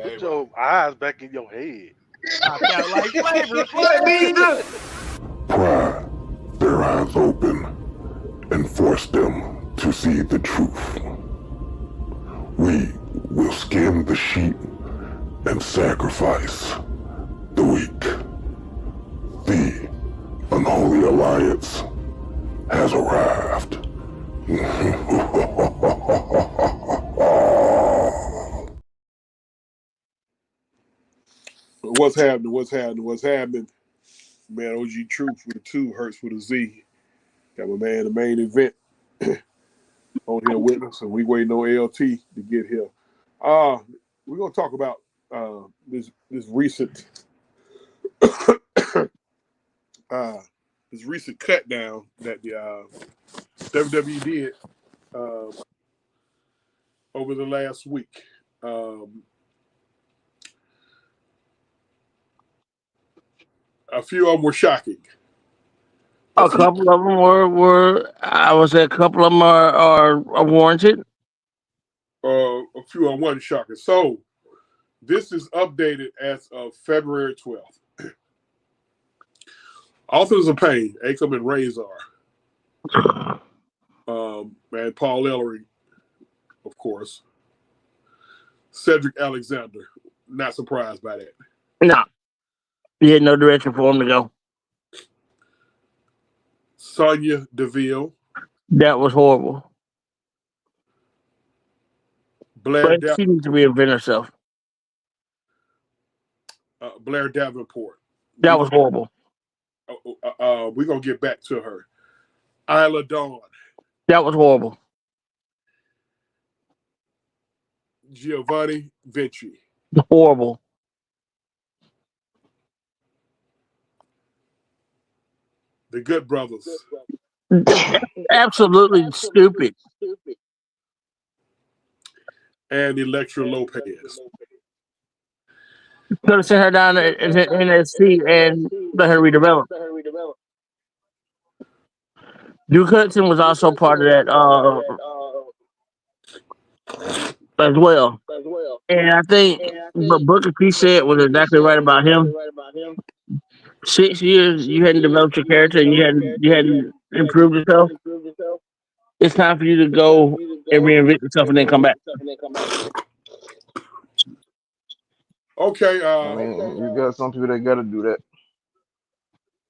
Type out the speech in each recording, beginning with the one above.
Put your eyes back in your head. I felt like flavor. Pry their eyes open and force them to see the truth. We will skin the sheep and sacrifice the weak. The unholy alliance has arrived. What's happening? What's happening? What's happening? Man, OG Truth with a 2, Hurts with a Z. Got my man, the main event on here with us, and we waiting on LT to get here. We're gonna talk about this recent this recent cut down that the WWE did over the last week. A few of them were shocking. A couple of them were I would say a couple of them are warranted. A few on one shocking. So this is updated as of February 12th. Authors of Pain, Akam and Razor. And Paul Ellery, of course. Cedric Alexander. Not surprised by that. No. He had no direction for him to go. Sonya Deville. That was horrible. Blair But she needs to reinvent herself. Blair Davenport. That was horrible. We're going to get back to her. Isla Dawn. That was horrible. Giovanni Vinci. Horrible. The Good Brothers. Absolutely stupid. And Electra Lopez. Could have sent her down to NXT and let her redevelop. Duke Hudson was also part of that as well. And I think what Booker T said was exactly right about him. 6 years you hadn't developed your character and you hadn't improved yourself. It's time for you to go and reinvent yourself and then come back. Okay. I mean, you got some people that got to do that.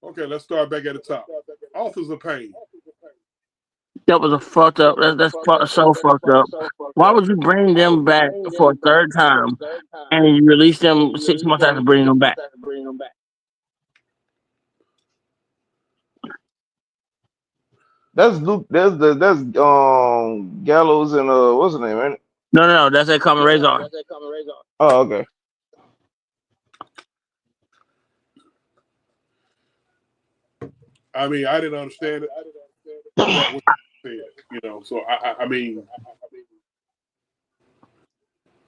Okay, let's start back at the top. Authors of Pain. That was a fucked up. That's so fucked up. Why would you bring them back for a third time and you release them 6 months after bringing them back? That's Luke. That's Gallows and what's his name, right? No. That's a common Razor. Oh, okay. I mean, I didn't understand it. That was said, so I mean,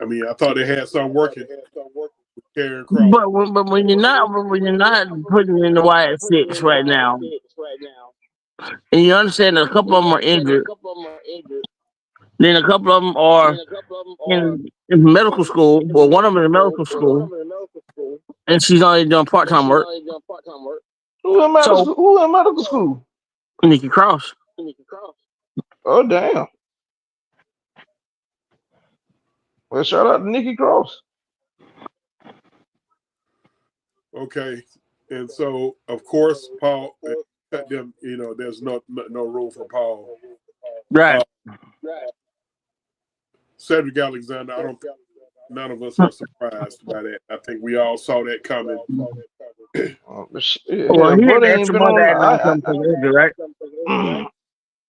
I thought they had something working. But when you're not putting in the wire at 6 right now, and you understand that a couple of them are injured, then a couple of them are in medical school. Well, one of them in medical school, and she's only doing part-time work. Who in medical school? Nikki Cross. Oh, damn. Well, shout out to Nikki Cross. Okay. And so, of course, Paul, them, there's no room for Paul. Right. Cedric Alexander, none of us are surprised by that. I think we all saw that coming. Well, he ain't been on right?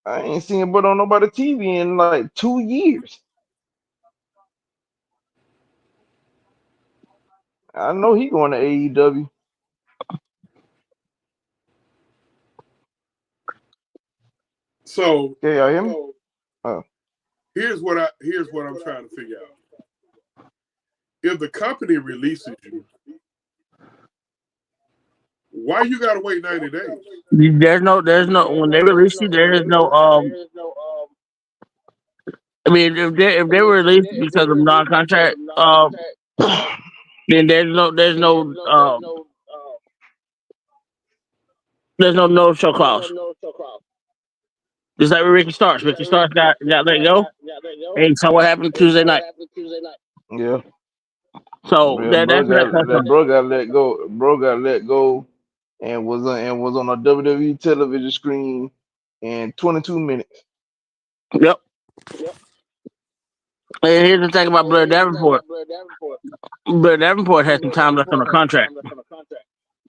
I ain't seen him on nobody TV in like 2 years. I know he going to AEW. So, yeah, y'all hear me? Here's what I'm trying to figure out. If the company releases you, why you gotta wait 90 days? There's no when they release you, there is no I mean, if they were released because of non-contract then there's no show clause. Just like with Ricky Starks. Ricky Starks got let go, and you saw what happened Tuesday night. Yeah. So Yeah, that's that bro got let go. Bro got let go and was on a WWE television screen in 22 minutes. Yep. And here's the thing about Blair Davenport. Blair Davenport had some time left on the contract.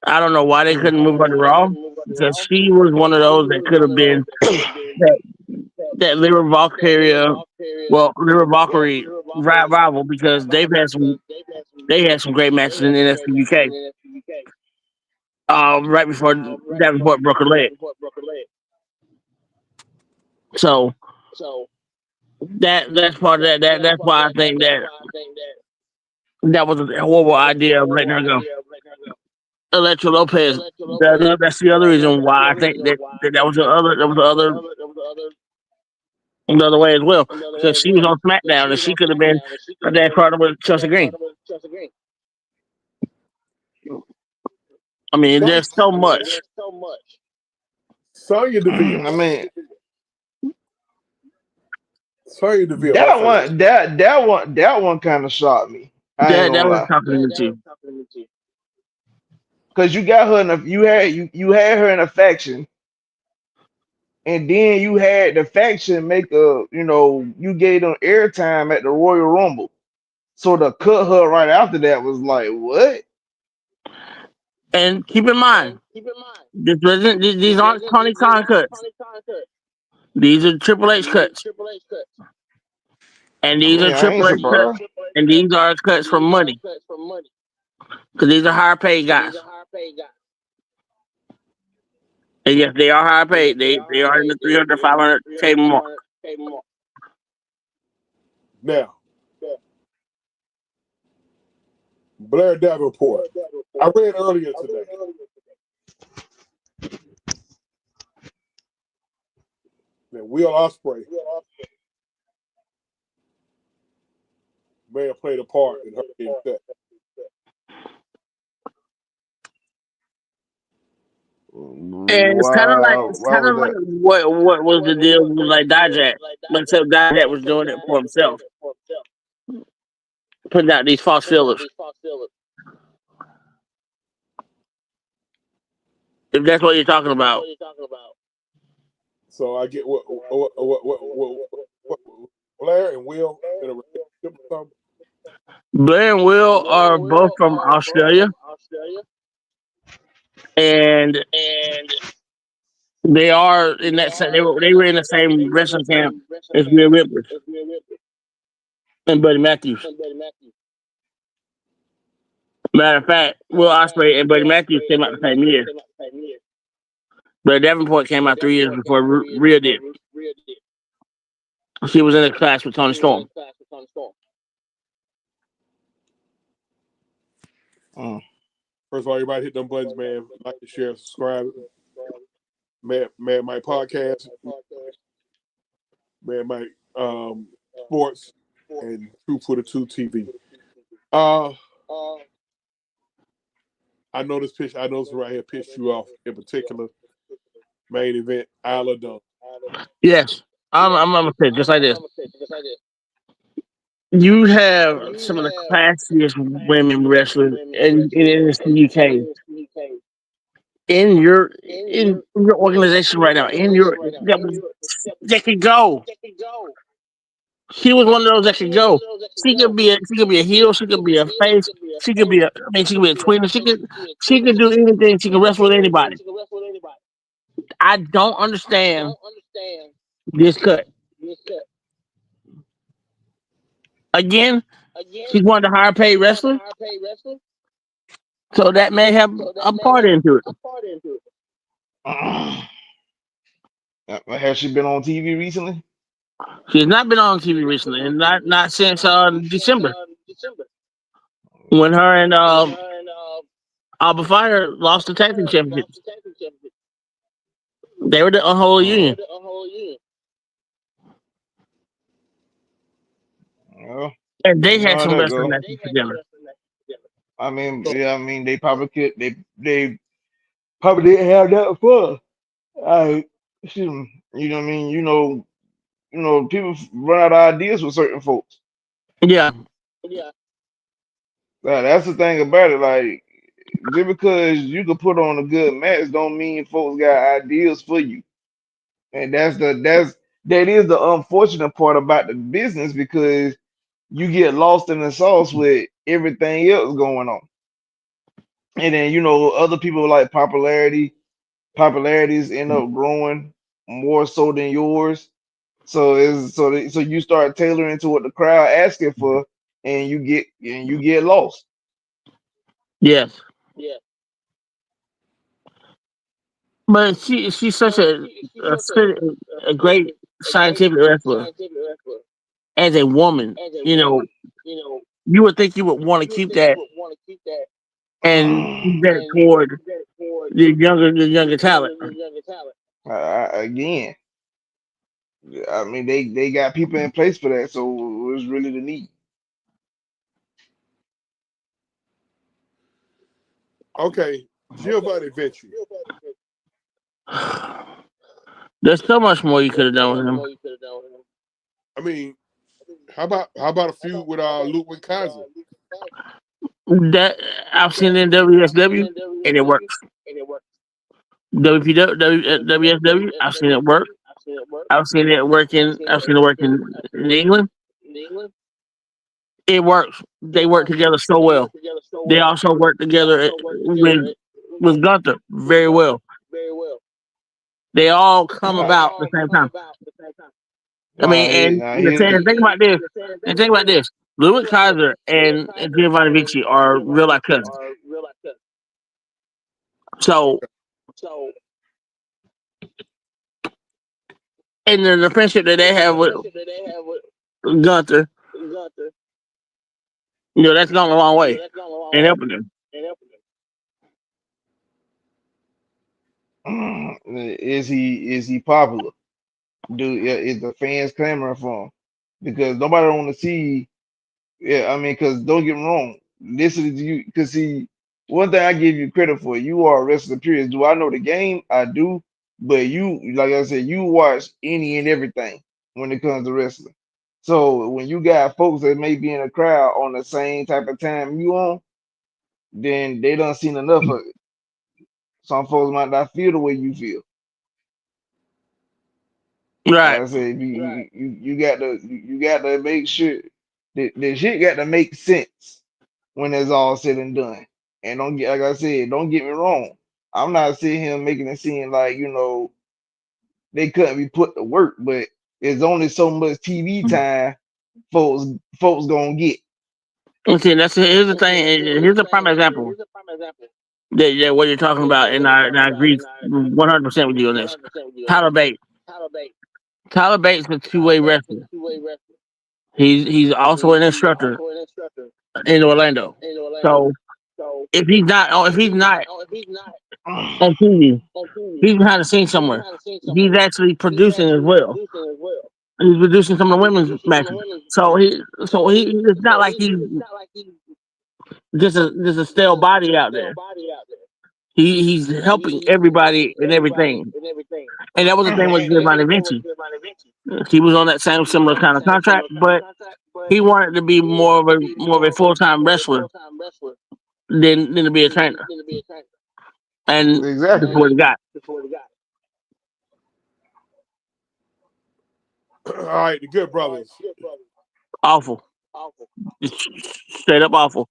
I don't know why they couldn't move her to Raw, because she was one of those that could have been that Lyra Valkyrie rival, because they had some great matches in NXT UK. Right before Davenport broke her leg. So that's part of that. That's why I think that was a horrible idea of letting her go. Elektra Lopez. That's the other reason why I think that was the other way as well, because she was on SmackDown and she could have been a dad partner with Chelsea Green. I mean, there's so much. Sonya Deville. I mean, Sonya Deville. that one kind of shocked me. I ain't That gonna was lie. talking to you. Cause you got her in you had her in a faction, and then you had the faction make you gave them airtime at the Royal Rumble. So to cut her right after that was like, what? And keep in mind, these aren't Tony Khan cuts. These are Triple H cuts. And I these are mean, I ain't Triple H cuts. surprised. And these are cuts from money. Because these are higher paid guys. And yes, they are higher paid. They are in the 300, 500K mark. Now, Blair Davenport. I read earlier today. That Will Ospreay may have played a part in her being set. And it's kind of like what was the deal with like Dijak, but except Dijak was doing it for himself, putting out these false fillers. If that's what you're talking about. So I get what Blair and Will in a relationship or something. Blair and Will are both from Australia, and they are in that. They were in the same wrestling camp as Rhea Ripley and Buddy Matthews. Matter of fact, Will Ospreay and Buddy Matthews came out the same year, but Davenport came out 3 years before Rhea did. She was in a class with Tony Storm. First of all, everybody hit them buttons, man. Like, share, subscribe. Mad Mike Podcast. Mad Mike Sports and True for the 2 TV. I know this right here pissed you off in particular. Main event, Isla Dawn. Yes, I'm gonna say just like this. You have some of the classiest women wrestlers in the UK. In your organization right now, that could go. She was one of those that could go. She could be a heel. She could be a face. She could be a tweener. She could do anything. She can wrestle with anybody. I don't understand this cut. Again, she's one of the higher paid wrestlers. So that may have a part into it. Has she been on TV recently? She's not been on TV recently, and not since December, when her and Alba Fire lost the tag team championships. They were the unholy union. Well, And they had some wrestling matches together. I mean, So, yeah, I mean, they probably could. They probably didn't have that fun. I, excuse me. You know what I mean? People run out of ideas with certain folks. Yeah. That's the thing about it. Like, just because you can put on a good match, don't mean folks got ideas for you. And that is the unfortunate part about the business because you get lost in the sauce with everything else going on. And then other people like popularities end up growing more so than yours. So so you start tailoring to what the crowd asking for, and you get lost. Yes. But she's such a great scientific wrestler as a woman. You would think you would want to keep that and keep that toward the younger talent. Again, I mean they got people in place for that, so it's really the need. okay, Giovanni Vinci. There's so much more you could have done with him. I mean, how about a feud with Ludwig Kaiser? That I've seen in WSW and it works. WSW, I've seen it work. I've seen it working. I've seen it work in England. It works. They work together so well. They also work together with Gunther very well. They all come Nah, about at the same time. I nah, mean, and the thing, think about this. And think about this. Louis Kaiser and Giovanni Vinci are real life cousins. So, and then the friendship that they have with Gunther, that's gone a long way in helping them. is he popular? Is the fans clamoring for him? Because nobody want to see. Yeah, I mean, because don't get me wrong. Listen to you, because see, one thing I give you credit for, you are a wrestler. Period. Do I know the game? I do, but you, like I said, you watch any and everything when it comes to wrestling. So when you got folks that may be in a crowd on the same type of time you on, then they don't seen enough of it. Some folks might not feel the way you feel. Like Right. I said, you got to make sure that the shit got to make sense when it's all said and done. And don't get like I said, don't get me wrong. I'm not sitting here making it seem like they couldn't be put to work, but there's only so much TV time folks gonna get. Okay, here's the thing. And here's a prime example that what you're talking about, and I agree 100% with you on this. Tyler Bates. Tyler Bates is a two-way wrestler. He's also an instructor in Orlando. So if he's not on TV, he's behind the scenes somewhere. He's actually producing as well. He's producing some of the women's matches. So it's not like he's just a stale body out there. He's helping everybody and everything. And that was the thing with Giovanni Vinci. He was on that same similar kind of contract, but he wanted to be more of a full time wrestler than to be a trainer. And that's Exactly. what he got. All right, the Good Brothers. Awful. Just straight up awful.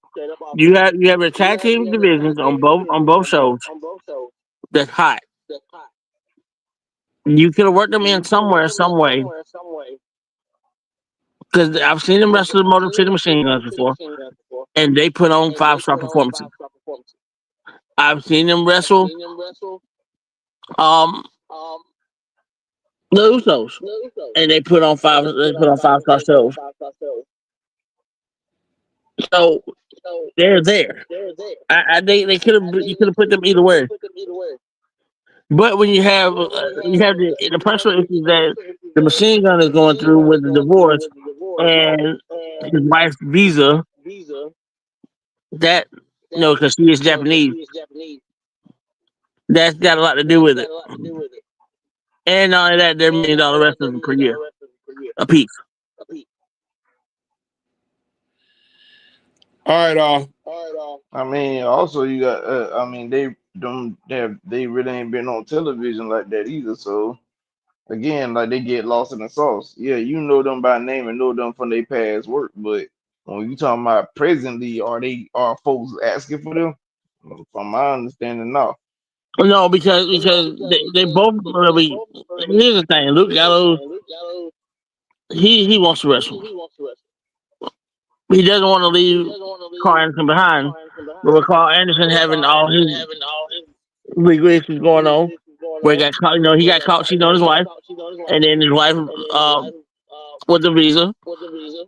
You have a tag team divisions on both shows that's hot. You could have worked them in somewhere, some way. Because I've seen them wrestle the Motor City Machine Guns before, and they put on 5-star performances. I've seen them wrestle um the Usos, and they put on 5-star shows. So they're there. They could have you could have put them either way. But when you have the personal issues that the Machine Gun is going through with the divorce and his wife's visa, that No, because she is Japanese. That's got a lot to do with it. And not only that, they're $1 million wrestlers per year a piece. All right. I mean, also you got. I mean, they really ain't been on television like that either. So again, like they get lost in the sauce. Yeah, you know them by name and know them from their past work, but when you talking about presently, are folks asking for them? From my understanding, no. No, because they both really. Here's the thing: Luke Gallows, he wants to wrestle. He doesn't want to leave Carl Anderson behind. But with Carl Anderson having all his legal issues going on, where he got caught, he got caught cheating on his wife, and then his wife with the visa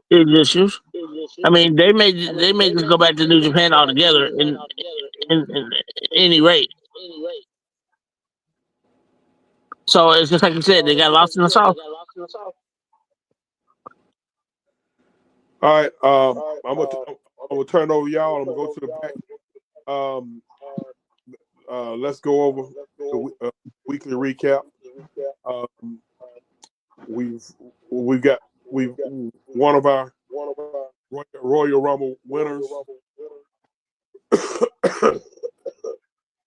issues. I mean, they may just go back to New Japan altogether in any rate. So it's just like you said, they got lost in the sauce. All right. I'm gonna turn it over to y'all. I'm gonna go to the back. Let's go over the weekly recap. We've got one of our Royal Rumble winners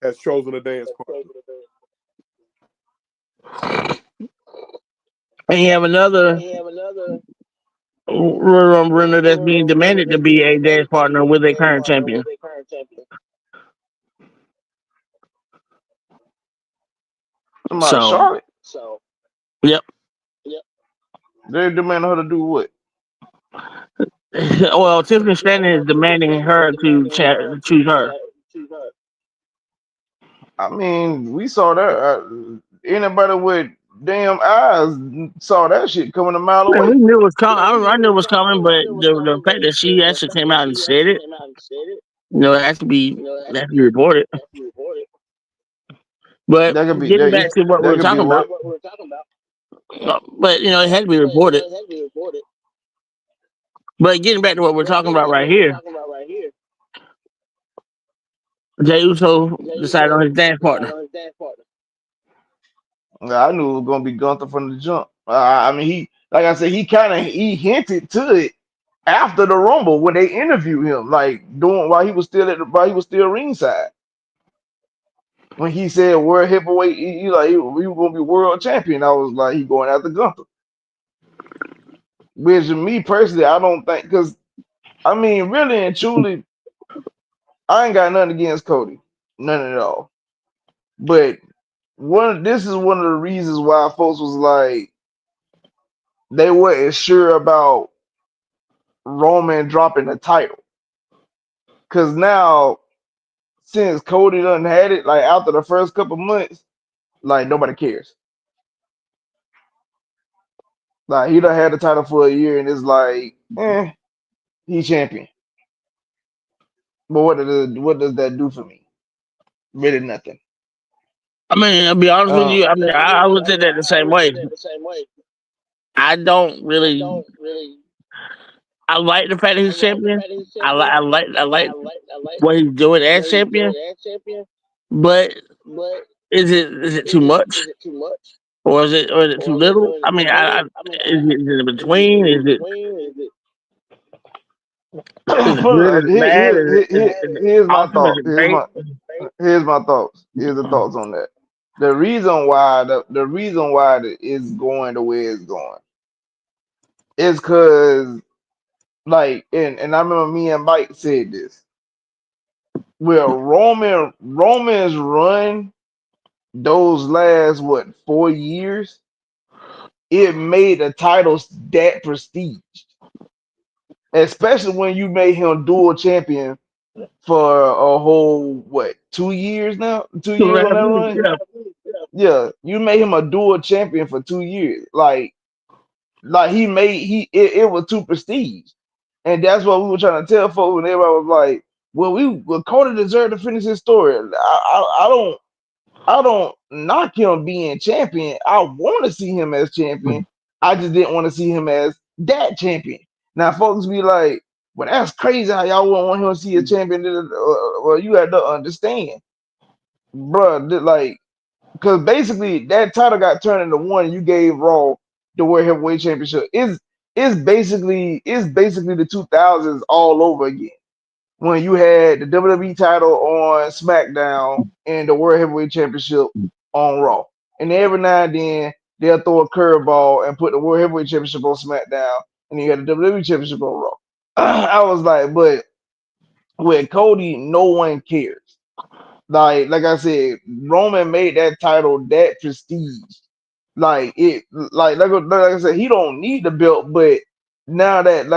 has chosen a dance partner. And you have another runner that's being demanded to be a dance partner with a current champion. Charlotte. Yep. They demand her to do what? Well, Tiffany Stratton is demanding her to choose her. I mean, we saw that. Anybody with damn eyes saw that shit coming a mile away. We knew it was coming. I knew it was coming, but the fact that she actually came out and said it, it has to be reported. But getting back to what we were talking about, but it had to be reported. But getting back to what we're talking about right here, Jey Uso decided on his dance partner. I knew it was gonna be Gunther from the jump. I mean, he hinted to it after the Rumble when they interviewed him, while he was still ringside. When he said world heavyweight, he was gonna be world champion. I was like, he going after Gunther. Which me personally, I don't think, because I mean, really and truly, I ain't got nothing against Cody, none at all. But this is one of the reasons why folks was like, they weren't sure about Roman dropping the title, because now since Cody done had it, like after the first couple months, like nobody cares. Like he done had the title for a year, and it's like, he's champion. But what does that do for me? Really nothing. I mean, I'll be honest with you. I mean, I looked at that the same way. I don't really. I like the fact that he's champion. I like what he's doing as champion. But is it too much? Or is it too little? I mean, is it in between? Is it good? Is it bad? Here's my thought. Here's my thoughts. Here's the thoughts on that. The reason why it is going the way it's going is because, like, and I remember me and Mike said this. Where Roman's run those last 4 years, it made the titles that prestige. Especially when you made him dual champion for a whole 2 years now? 2 years on that run? Yeah, you made him a dual champion for 2 years. Like it was too prestige. And that's what we were trying to tell folks, when everybody was like, well, Cody deserved to finish his story. I don't knock him being champion. I want to see him as champion. I just didn't want to see him as that champion. Now, folks be like, But that's crazy how y'all wouldn't want him to see a champion. Well, you had to understand, bro. Like, because basically that title got turned into one. You gave Raw the World Heavyweight Championship. It's basically the 2000s all over again. When you had the WWE title on SmackDown and the World Heavyweight Championship on Raw, and every now and then they'll throw a curveball and put the World Heavyweight Championship on SmackDown, and you had the WWE Championship on Raw. I was like, but with Cody, no one cares. Like I said, Roman made that title that prestige. Like I said, he don't need the belt, but now that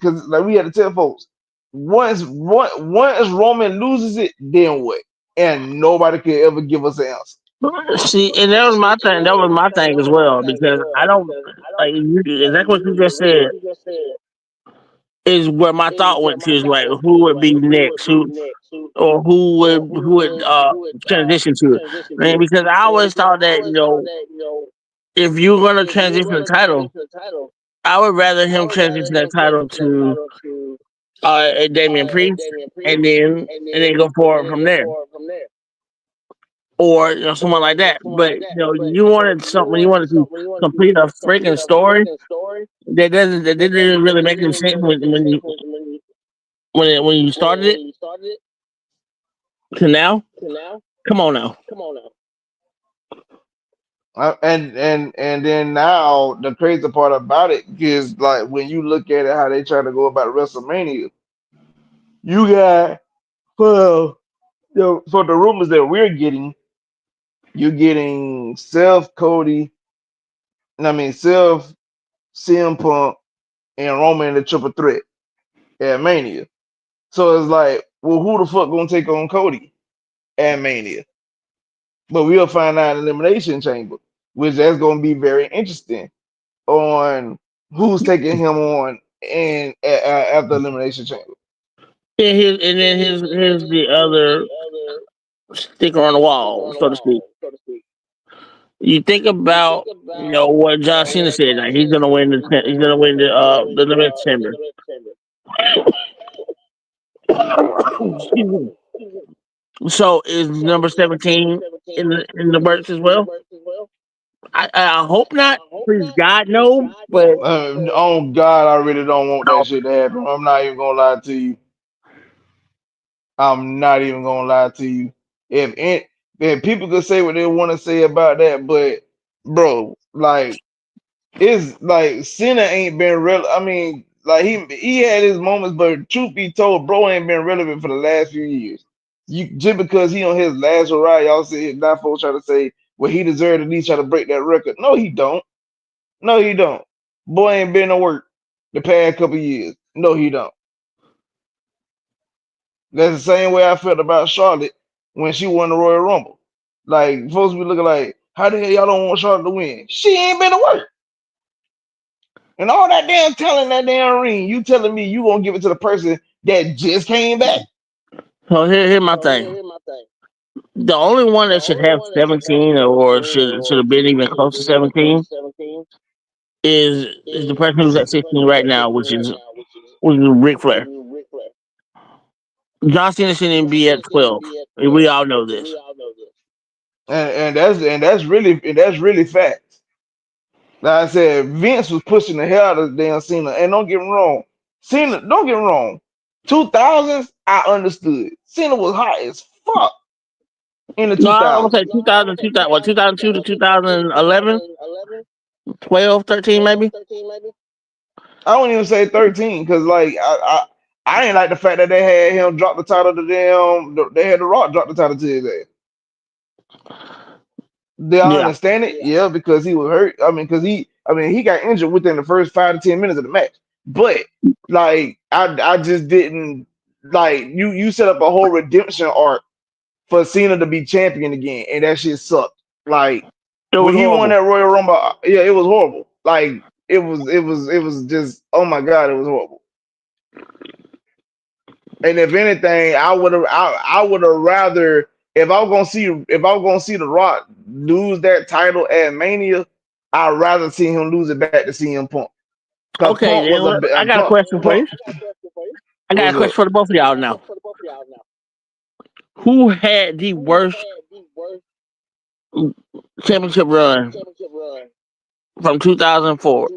because we had to tell folks, once Roman loses it, then what? And nobody could ever give us an answer. See, and that was my thing. That was my thing as well, because I don't like exactly what you just said. Is where my thought went to, is like who would be next, who would transition to it. Man, because I always thought that if you're gonna transition the title, I would rather him transition that title to Damian Priest, and then go forward from there, or someone like that. But you wanted something, you wanted to complete a freaking story that didn't really make any sense when you started it to now. Come on now. And then now the crazy part about it is, like, when you look at it, how they try to go about WrestleMania, you got for the rumors that we're getting, you're getting Seth, Cody, Seth, CM Punk, and Roman in the triple threat at Mania. So it's like, well, who the fuck gonna take on Cody at Mania? But we'll find out in Elimination Chamber, which that's gonna be very interesting on who's taking him on and after Elimination Chamber. And here's the other sticker on the wall, so to speak. You think about what John Cena said. Like, he's gonna win the Elimination Chamber. So is number 17 in the works as well? I hope not. Please God, no. But oh God, I really don't want that shit to happen. I'm not even gonna lie to you. I'm not even gonna lie to you. If people could say what they want to say about that, but bro, like, it's like Cena ain't been real. I mean, like, he had his moments, but truth be told, bro ain't been relevant for the last few years. Just because he on his last ride, y'all see now folks try to say, well, he deserved at least try to break that record. No, he don't. No, he don't. Boy ain't been to work the past couple years. No, he don't. That's the same way I felt about Charlotte when she won the Royal Rumble. Like, folks be looking like, how the hell y'all don't want Charlotte to win? She ain't been to work. And all that damn telling that damn ring, you telling me you gonna give it to the person that just came back? So here's my thing. The only one that should have 17 or should have been even close to 17 is the person who's at 16 right now, which is Ric Flair. John Cena shouldn't be at 12. We all know this. And that's really facts. Like I said, Vince was pushing the hell out of damn Cena. And don't get me wrong, 2000s, I understood. Cena was hot as fuck in the 2000s. No, I would say 2002 to 2011, 12, 13 maybe. I wouldn't even say 13, because like I ain't like the fact that they had him drop the title to them. They had The Rock drop the title to his ass. Do I understand it? Yeah, because he was hurt. Because he got injured within the first 5 to 10 minutes of the match. But like, I just didn't like you set up a whole redemption arc for Cena to be champion again, and that shit sucked. Like, when he won that Royal Rumble, yeah, it was horrible. Like, it was just, oh my God, it was horrible. And if anything, I would have rather, if I was gonna see The Rock lose that title at Mania, I'd rather see him lose it back to CM Punk. Okay, I got a question for you. I got a What's question up? for the both of y'all now. Who had the worst championship run from 2004?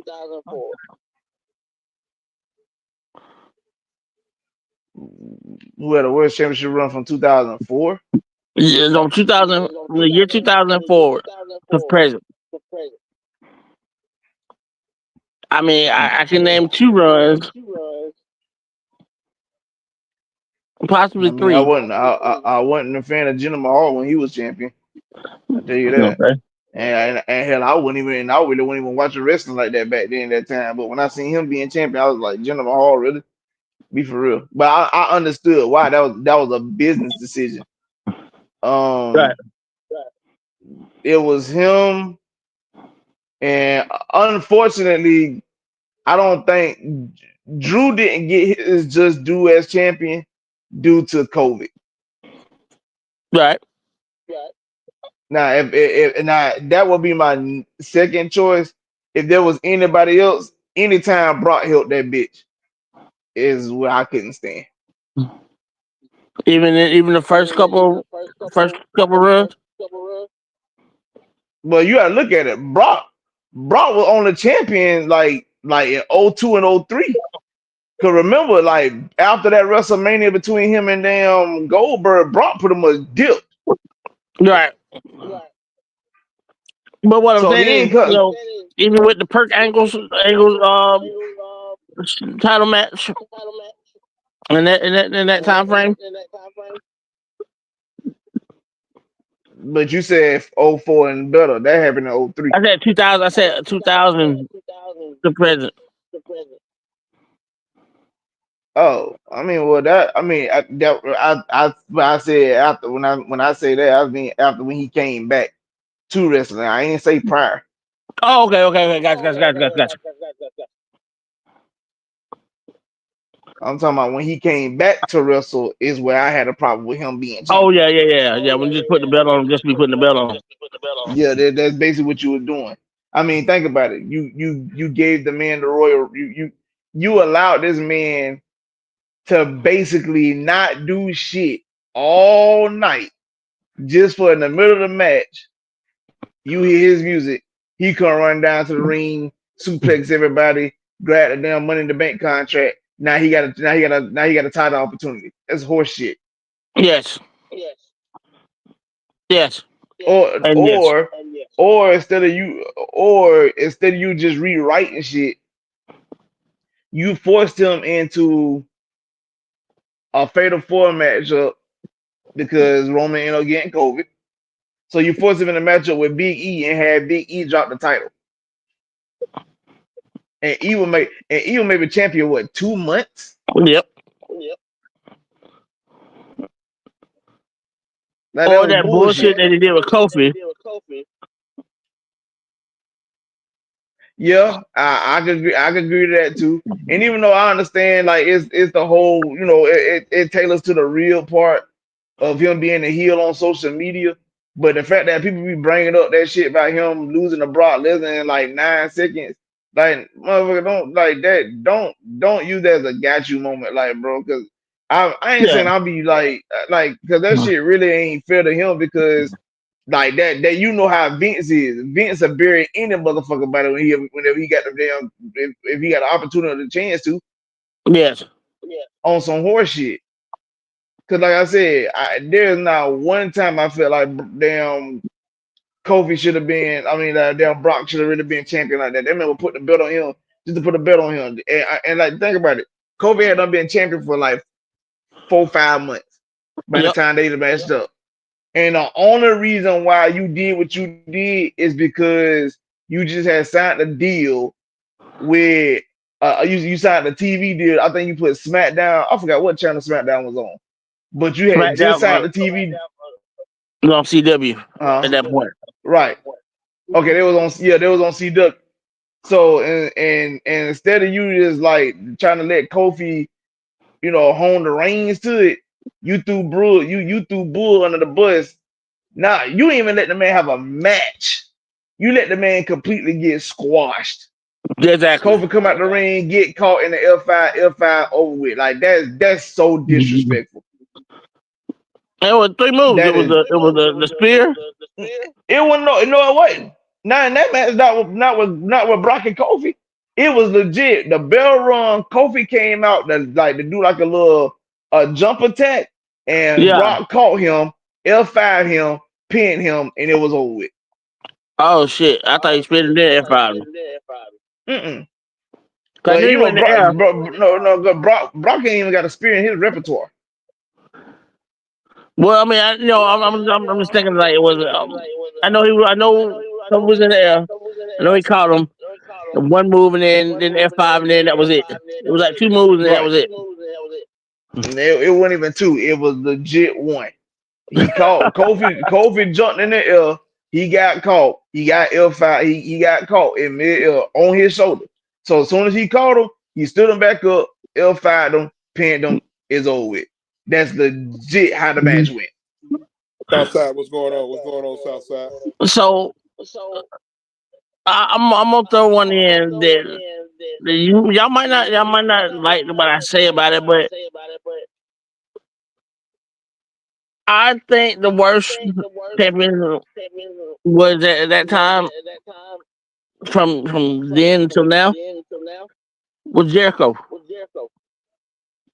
Who had a world championship run from 2004? Yeah, no, 2000, the year 2004 to present. I mean, I can name 2 runs, I possibly mean, I 3. wasn't I wasn't a fan of Jinder Mahal when he was champion. I tell you that. Okay. And hell, I really wouldn't even watch wrestling like that back then that time. But when I seen him being champion, I was like, Jinder Mahal, really? Be for real. But I understood why that was a business decision. Right. It was him, and unfortunately, I don't think Drew didn't get his just due as champion due to COVID. Right. Now, if now that would be my second choice. If there was anybody else, anytime Brock held that bitch is what I couldn't stand. Even the first couple runs. But you gotta look at it. Brock was on the champion like in 02 and 03. Cause remember, like after that WrestleMania between him and damn Goldberg, Brock pretty much dipped. Right. But what I'm So he saying ain't is, cut. even with the Perk Angles title match in that time frame. But you said 04 and better. That happened in 03. I said 2000. I said 2000 to present. Oh, I mean, well, I said after when I say that, I mean after when he came back to wrestling. I ain't say prior. Oh, okay. Gotcha. I'm talking about when he came back to wrestle is where I had a problem with him being Oh, champion. yeah. When you just put the belt on him, just be putting the belt on him. Yeah, that's basically what you were doing. I mean, think about it. You gave the man the royal. You allowed this man to basically not do shit all night just for in the middle of the match. You hear his music, he come run down to the ring, suplex everybody, grab the damn Money in the Bank contract. Now he got a title opportunity. That's horse shit. Yes. Or And yes. or or instead of you just rewriting shit, you forced him into a fatal 4 matchup because Roman ended up getting COVID. So you forced him in a matchup with Big E and had Big E drop the title. And E will maybe champion what 2 months? Yep. Like that Or was that bullshit bullshit. that he did with Kofi. Yeah, I could agree to that too. And even though I understand, like it's the whole, it tailors to the real part of him being a heel on social media. But the fact that people be bringing up that shit about him losing to Brock Lesnar in like 9 seconds, like motherfucker, don't like that. Don't use that as a got you moment, like bro. Because I ain't Yeah. saying I'll be like because that shit really ain't fair to him because like that you know how Vince is. Vince will bury any motherfucker by the way whenever he got the damn if he got an opportunity or the chance to Yes. on some horse shit. Cause like I said, there's not one time I felt like damn Kofi should have been. I mean, damn Brock should have really been champion like that. That man would put the belt on him just to put the belt on him. And like think about it, Kofi had done been champion for like 4-5 months by the Yep. time they matched up. And the only reason why you did what you did is because you just had signed a deal with you signed a TV deal. I think you put SmackDown. I forgot what channel SmackDown was on, but you had just signed the TV. On CW at that point. Right. Okay, they was on CW. So and instead of you just like trying to let Kofi, hone the reins to it, you threw Bull under the bus. Now you ain't even let the man have a match. You let the man completely get squashed. Exactly. Kofi come out the ring, get caught in the F5 over with. Like that's so disrespectful. It was 3 moves. That is The spear. it wasn't no it wasn't. Not in that match, not with Brock and Kofi. It was legit. The bell run, Kofi came out to do like a little jump attack, and Yeah. Brock caught him, L5 him, pinned him, and it was over with. Oh shit! I thought you spit it in F5. Mm-mm. Cause I Well, knew you he know, went in the air. no, Brock ain't even got a spear in his repertoire. Well, I mean, I'm just thinking like it was. I know something was in the air. I know he caught him. One move and then F5 and then that was it. It was like 2 moves and then that Right. was it. It wasn't even 2. It was legit 1. He caught Kofi. Kofi jumped in the air. He got caught. He got L5. He got caught in mid on his shoulder. So as soon as he caught him, he stood him back up, L5'd him, pinned him. Is over with. That's legit how the match went. Southside, what's going on? What's going on, Southside? So I'm gonna throw one in that y'all might not like what I say about it, but I think the worst champion was at that time from then till now was Jericho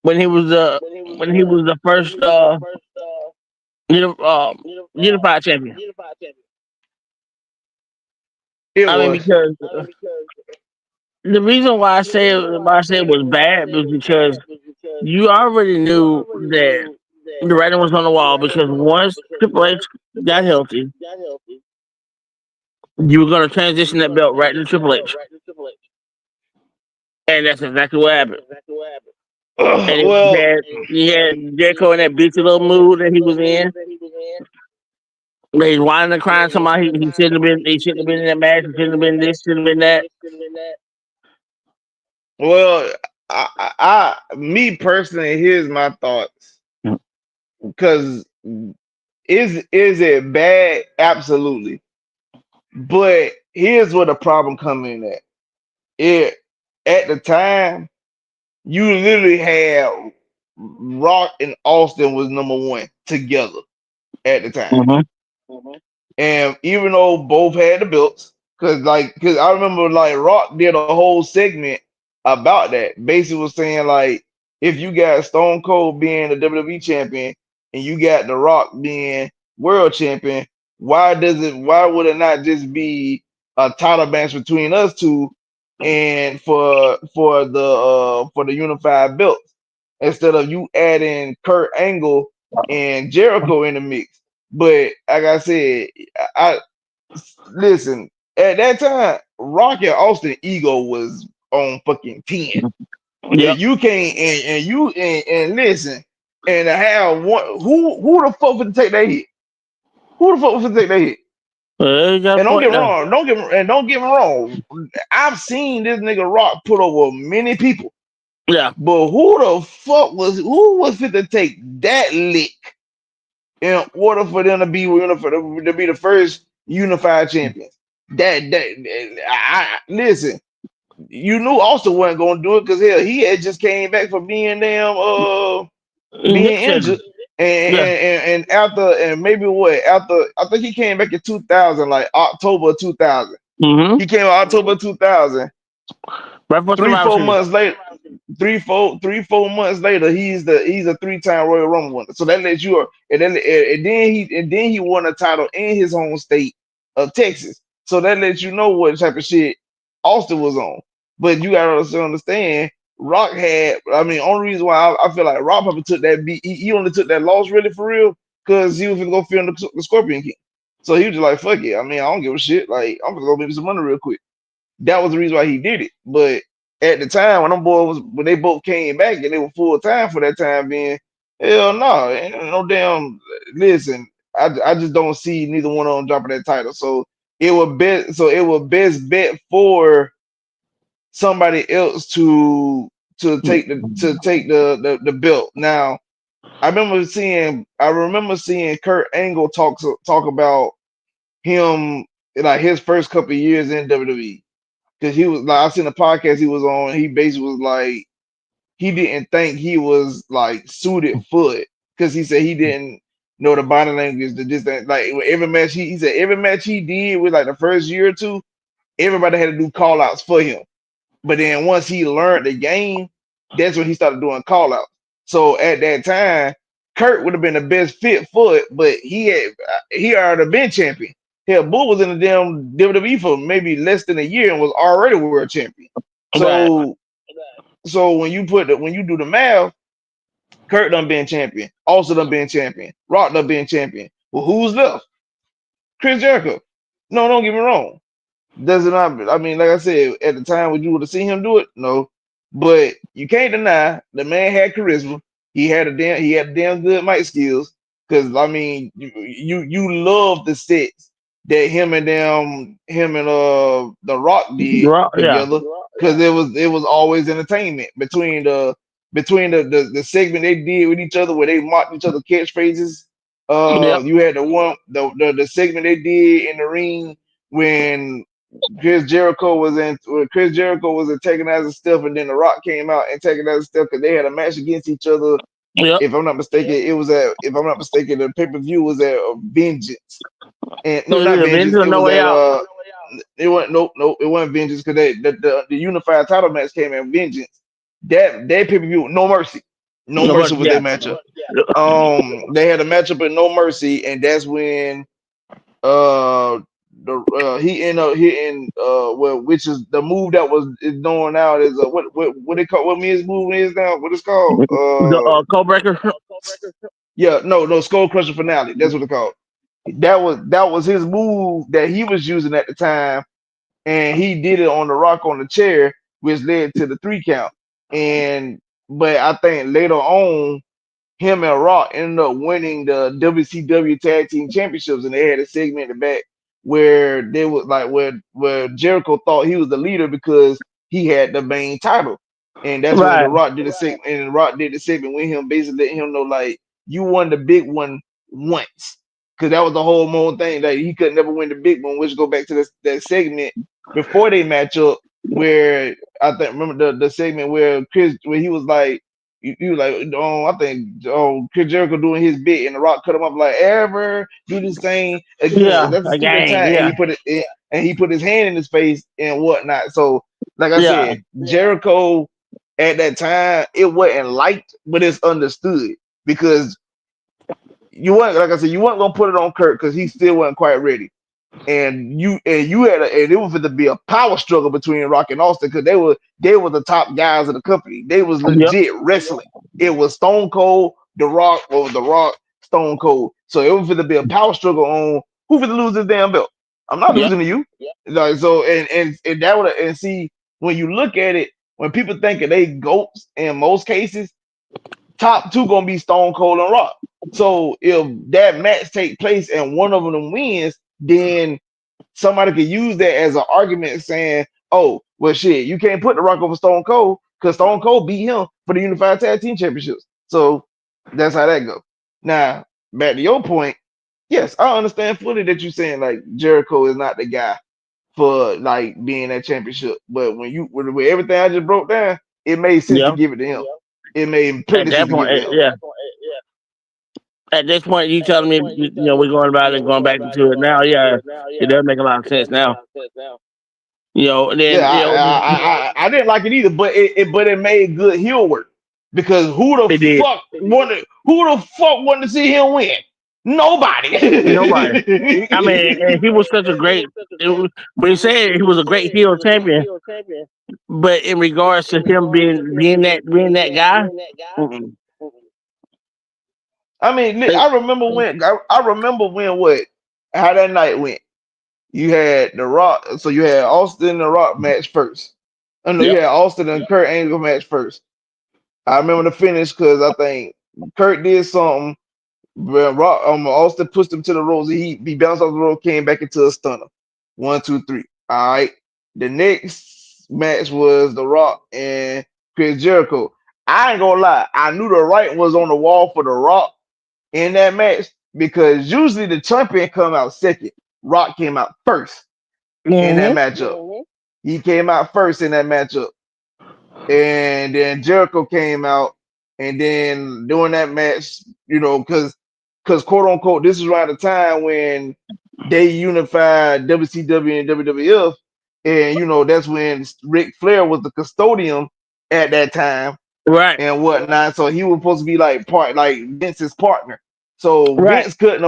when he was the first unified champion. It I mean was. because the reason why I say it was bad was because you already knew that the writing was on the wall because once Triple H got healthy, you were going to transition that belt right to Triple H, and that's exactly what happened. And Well, he had Jericho in that beachy little mood that he was in. He's whining and crying. Somebody he shouldn't have been in that match. He shouldn't have been this. Shouldn't have been that. well, me personally, here's my thoughts. Because is it bad? Absolutely. But here's where the problem come in at. At the time, you literally had Rock and Austin was number 1 together at the time. And even though both had the belts, because I remember like Rock did a whole segment about that. Basically was saying like if you got Stone Cold being the WWE champion and you got The Rock being world champion, why would it not just be a title match between us two and for the unified belts instead of you adding Kurt Angle and Jericho in the mix? But like I said, I listen, at that time, Rock and Austin ego was on fucking 10. Yep. And you can't and listen, and to have one who the fuck would take that hit? Who the fuck would take that hit? And don't get me wrong, I've seen this nigga Rock put over many people. Yeah. But who was fit to take that lick in order for them to be the first unified champions? Listen, you knew Austin wasn't gonna do it because hell, he had just came back from being being injured, and after I think he came back in 2000, like October 2000. He came out October 2000. Right 3-4 months later. 3-4 months later, he's a 3-time Royal Rumble winner. So that lets you and then he won a title in his home state of Texas. So that lets you know what type of shit Austin was on. But you gotta also understand, Rock had. I mean, only reason why I feel like Rock probably took that beat. He only took that loss really for real because he was gonna go film the Scorpion King. So he was just like, fuck it. I mean, I don't give a shit. Like, I'm gonna go make some money real quick. That was the reason why he did it. But at the time when they both came back and they were full time for that time being, hell no, no damn. Listen, I just don't see neither one of them dropping that title. So it would best bet for somebody else to take the belt. Now I remember seeing Kurt Angle talk about him like his first couple of years in WWE. because he was like I seen the podcast he was on. He basically was like he didn't think he was like suited for it because he said he didn't know the body language, the this that like every match he said every match he did with like the first year or two, everybody had to do call outs for him. But then once he learned the game, that's when he started doing call outs. So at that time, Kurt would have been the best fit for it, but he already been champion. Hell, Bull was in the damn WWE for maybe less than a year and was already world champion. Right. So when you do the math, Kurt done been champion, also done been champion, Rock done been champion. Well, who's left? Chris Jericho. No, don't get me wrong. Does it not? I mean, like I said, at the time, would you would have seen him do it? No, but you can't deny the man had charisma. He had damn good mic skills. Because I mean, you love the sets that him and the Rock did Yeah. together. Because it was always entertainment between the segment they did with each other where they mocked each other catchphrases. Yep. You had the segment they did in the ring when Chris Jericho was antagonizing stuff, and then The Rock came out antagonizing stuff because they had a match against each other. Yep. If I'm not mistaken, the pay-per-view was at Vengeance. And no, not Vengeance. It was at it wasn't it wasn't Vengeance because the unified title match came at Vengeance. That pay-per-view, No Mercy. No Mercy was their matchup. They had a matchup at No Mercy, and that's when he ended up hitting which is the move that is known now is what they call what his move is now, what it's called, the Code Breaker. yeah, no, Skull Crusher Finale, that's what it's called. That was his move that he was using at the time, and he did it on the Rock on the chair, which led to the 3 count. But I think later on, him and Rock ended up winning the WCW Tag Team Championships, and they had a segment in the back where they was like where Jericho thought he was the leader because he had the main title, and that's when the Rock did a segment, and the Rock did the segment with him, basically letting him know like you won the big one once, because that was the whole Moan thing that he could never win the big one, which go back to that segment before they match up, where I think remember the segment where he was like. You like I think Chris Jericho doing his bit and the Rock cut him up like ever do this thing again. Yeah, That's a stupid again, time. yeah. And he put his hand in his face and whatnot. So like I said, Jericho at that time it wasn't liked, but it's understood because you weren't gonna put it on Kurt because he still wasn't quite ready. And it was going to be a power struggle between Rock and Austin because they were the top guys of the company. They was legit wrestling. It was Stone Cold, The Rock, Stone Cold. So it was going to be a power struggle on who going to lose this damn belt. I'm not losing to you. Like, so and that would and see when you look at it, when people think they GOATs in most cases, top 2 gonna be Stone Cold and Rock. So if that match take place and one of them wins, then somebody could use that as an argument saying, oh, well, shit, you can't put The Rock over Stone Cold because Stone Cold beat him for the Unified Tag Team Championships. So that's how that goes. Now, back to your point, yes, I understand fully that you're saying like Jericho is not the guy for like being that championship. But with everything I just broke down, it made sense to give it to him. It made plenty sense to give it to him. At this point, you telling me, we're going about it, going back to it now. Yeah, it does make a lot of sense now. I didn't like it either, but it made good heel work because who the fuck wanted to see him win? Nobody. I mean, and he was such a great. When he said he was a great heel champion, but in regards to him being that guy. I mean, I remember when how that night went. You had The Rock, so you had Austin and The Rock match first. You had Austin and Kurt Angle match first. I remember the finish because I think Kurt did something. Rock, Austin pushed him to the ropes. He bounced off the rope, came back into a stunner. 1, 2, 3. All right. The next match was The Rock and Chris Jericho. I ain't gonna lie. I knew the writing was on the wall for The Rock in that match because usually the champion come out second. Rock came out first in that matchup. He came out first in that matchup, and then Jericho came out, and then during that match, because quote unquote, this is around the time when they unified WCW and WWF, and that's when Ric Flair was the custodian at that time Right. and whatnot. So he was supposed to be like Vince's partner. So Right. Vince couldn't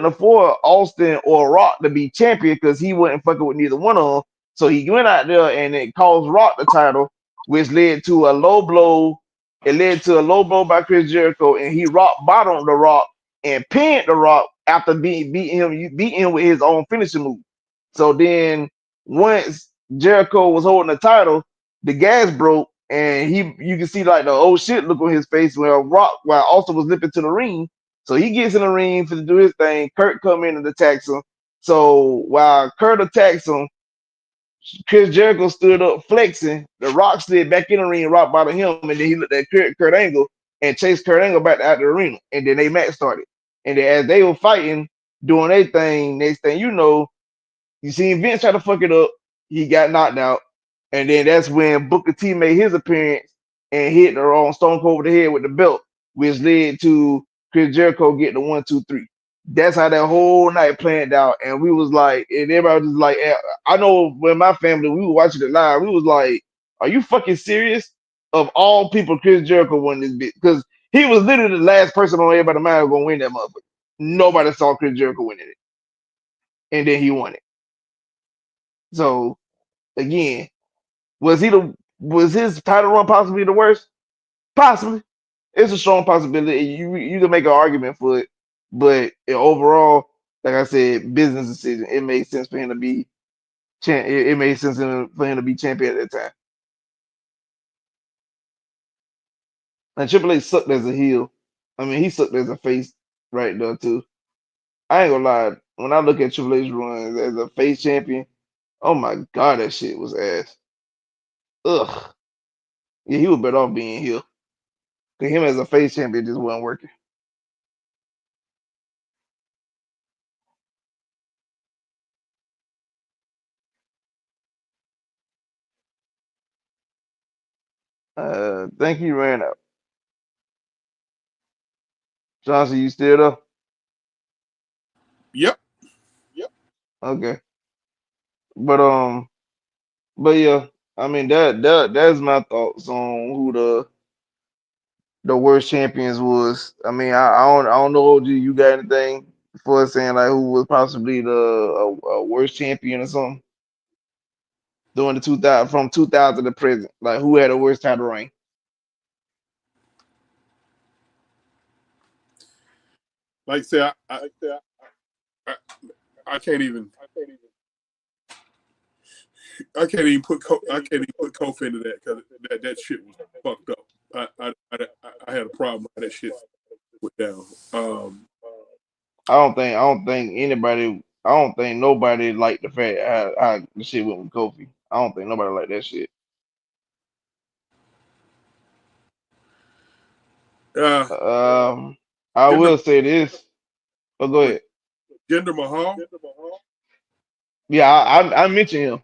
afford Austin or Rock to be champion because he wasn't fucking with neither one of them. So he went out there and it cost Rock the title, which led to a low blow. It led to a low blow by Chris Jericho, and he rock bottomed the Rock and pinned the Rock after beating him with his own finishing move. So then once Jericho was holding the title, the gas broke, and you can see like the old shit look on his face while Austin was limping to the ring. So he gets in the ring to do his thing. Kurt come in and attacks him. So while Kurt attacks him, Chris Jericho stood up flexing. The Rock slid back in the ring, Rock bottomed him, and then he looked at Kurt Angle and chased Kurt Angle back out the arena. And then they match started. And then as they were fighting, doing their thing, next thing you know, you seen Vince try to fuck it up. He got knocked out. And then that's when Booker T made his appearance and hit her on Stone Cold over the head with the belt, which led to Chris Jericho getting the 1, 2, 3. That's how that whole night planned out. And we was like, and everybody was like, I know when my family, we were watching it live, we was like, are you fucking serious? Of all people, Chris Jericho won this bit. Because he was literally the last person on everybody's mind going to win that motherfucker. Nobody saw Chris Jericho winning it. And then he won it. So, again, was his title run possibly the worst? Possibly. It's a strong possibility. You can make an argument for it, but overall, like I said, business decision. It made sense for him to be it made sense for him to be champion at that time. And Triple H sucked as a heel. I mean, he sucked as a face right there too. I ain't gonna lie. When I look at Triple H runs as a face champion, oh my god, that shit was ass. Ugh. Yeah, he was better off being heel. Cause him as a face champion just wasn't working. Think he ran out. Johnson, you still there? Yep. Okay. But yeah, I mean that's my thoughts on who the worst champions was. I mean, I don't know, OG, you got anything for saying like who was possibly the worst champion or something during the 2000 from 2000 to present, like who had the worst title reign? Like I said, I can't even put Kofi into that because that shit was fucked up. I had a problem with that shit went down. I don't think nobody liked the fact how the shit went with Kofi. I don't think nobody liked that shit. I will say this. Oh, go ahead. Jinder Mahal. Yeah, I mentioned him.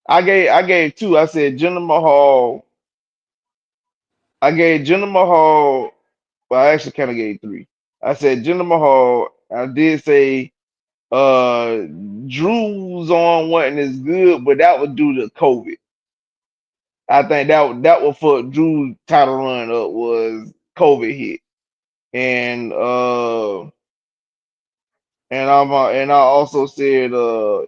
I gave two. I said Jinder Mahal. I gave Jinder Mahal. Well, I actually kind of gave three. I said Jinder Mahal. I did say Drew's on wasn't as good, but that was due to COVID. I think that was for Drew's title run up was COVID hit, and I also said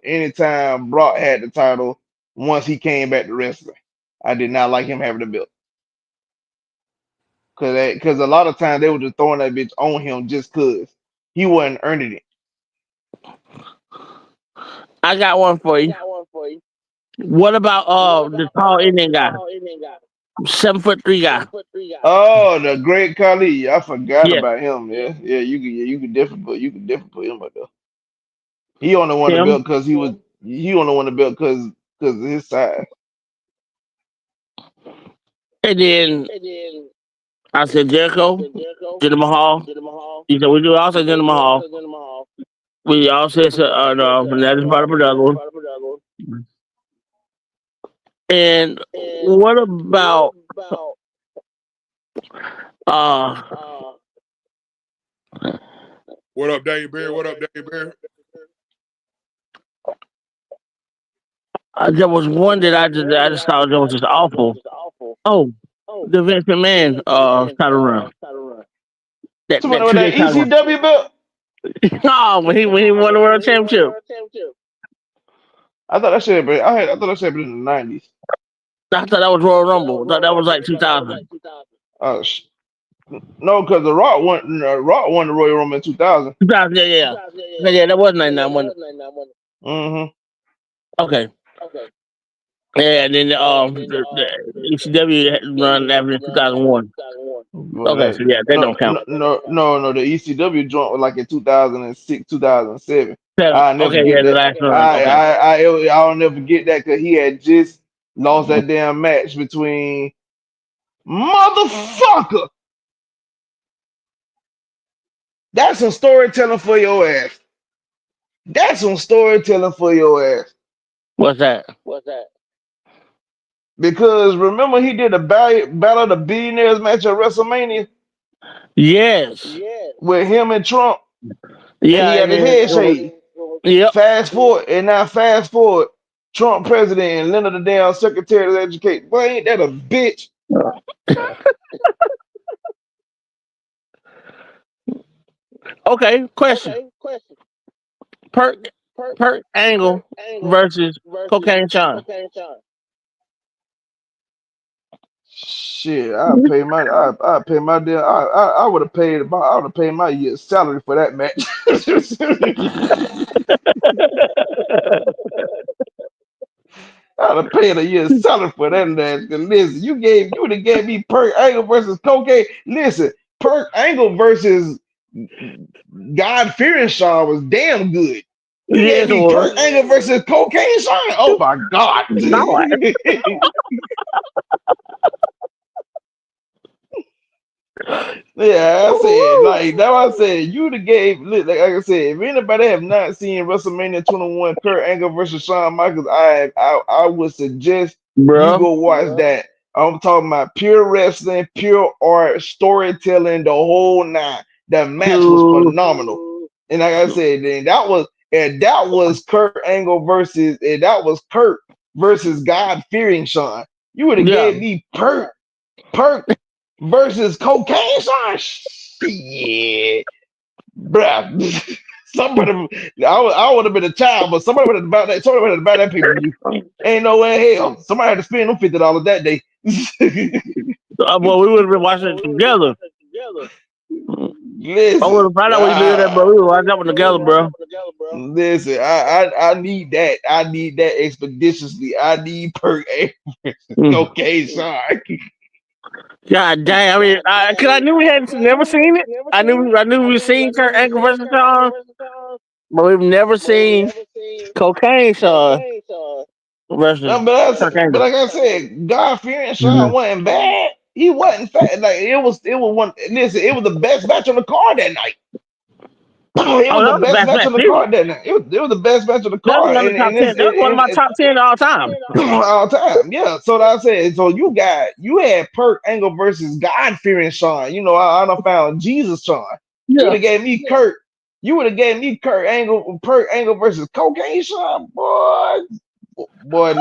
anytime Brock had the title once he came back to wrestling, I did not like him having the belt. Cause a lot of times they were just throwing that bitch on him just cause he wasn't earning it. I got one for you. What about the tall Indian guy? 7'3" guy. Oh, the Great Khali. I forgot Yeah. about him. Yeah, you could definitely put him up there. He only won the belt because he only won the belt because of his size. And then I said Jericho, Jinder Mahal. He said we do also Jinder Mahal. We all said no, and that is part of another one. And what about What up, Dave Bear? What up, Dave Bear? there was one that I just thought that was just awful. Oh, the Vince McMahon title run. That Somebody with that 2-day title run. ECW belt. No, when he won the world championship. I thought that should have been. I thought that should have been in the 90s. I thought that was Royal Rumble. I thought that was like 2000. No, because the Rock won the Royal Rumble in 2000. 2000, yeah. That was 99, wasn't it? Mm-hmm. Okay. Yeah, and then the ECW run after 2001. Okay, so yeah, they don't count. No. The ECW joint was like in 2006, 2007. I'll never Okay, forget yeah, the that. last run. I'll never forget that because he had just lost that damn match between motherfucker. That's some storytelling for your ass. That's some storytelling for your ass. What's that? Because remember he did a Battle of the Billionaires match at WrestleMania? Yes. With him and Trump. Yeah. And he had the head shake. Yep. Fast forward, Trump president and Linda the damn Secretary of Education. Boy, ain't that a bitch? Okay, question. Perk Angle versus Cocaine Sean. Shit, I would have paid my year's salary for that match. I'd have paid a year's salary for that match. Listen, you would have gave me Perk Angle versus Cocaine. Listen, Perk Angle versus God Fearing Sean was damn good. You gave me Perk Angle versus Cocaine Sean. Oh my God. Yeah, I said you'd have gave, like I said, if anybody have not seen WrestleMania 21 Kurt Angle versus Shawn Michaels, I would suggest you go watch that. I'm talking about pure wrestling, pure art, storytelling, the whole nine. The match was phenomenal. And like I said, then that was Kurt Angle versus God Fearing Sean. You would have gave me Perk versus Cocaine Sean. Shit, bruh. I would have been a child, but somebody would have bought that pay-per-view. Ain't no way in hell. Somebody had to spend them $50 that day. Well, we would have been watching it together. Listen, I would have found out where you did that, bro. We would watch that one together, bro. Listen, I need that. I need that expeditiously. I need Perk Cocaine Sean. God damn! I mean, cause I knew we had never seen it. I knew we've seen Kurt Angle versus Sean, but we've never seen Cocaine Sean versus Kurt Angle. But like I said, God Fearing Sean wasn't bad. He wasn't fat. Like it was one. Listen, it was the best match on the card that night. It was the best match on the card that night. It was the best match on the card. That was one of my top 10 all time. All time, yeah. So I said, so you had Perk Angle versus God Fearing Sean. You know, I done found Jesus Sean. You would have gave me Kurt. You would have gave me Perk Angle versus Cocaine Sean, boy.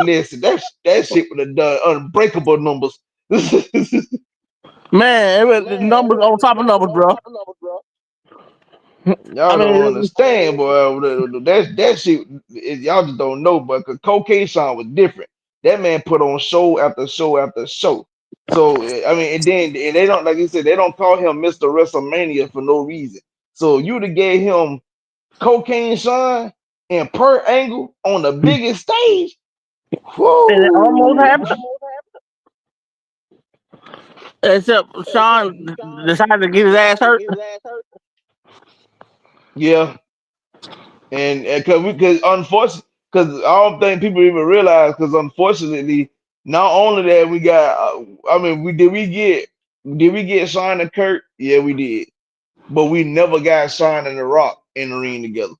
Listen, that shit would have done unbreakable numbers. Man, it was numbers on top of numbers, bro. Y'all don't understand, boy. That shit, y'all just don't know, but Cocaine Sean was different. That man put on show after show after show. So I mean, and they don't, like you said, they don't call him Mr. WrestleMania for no reason. So you'd have gave him Cocaine Sean and Perk Angle on the biggest stage. Whoa. And it almost happened. Except Sean decided to get his ass hurt. Yeah, and because unfortunately, because I don't think people even realize, because unfortunately, not only that we got, did we get Sean and Kurt? Yeah, we did, but we never got Sean and The Rock in the ring together.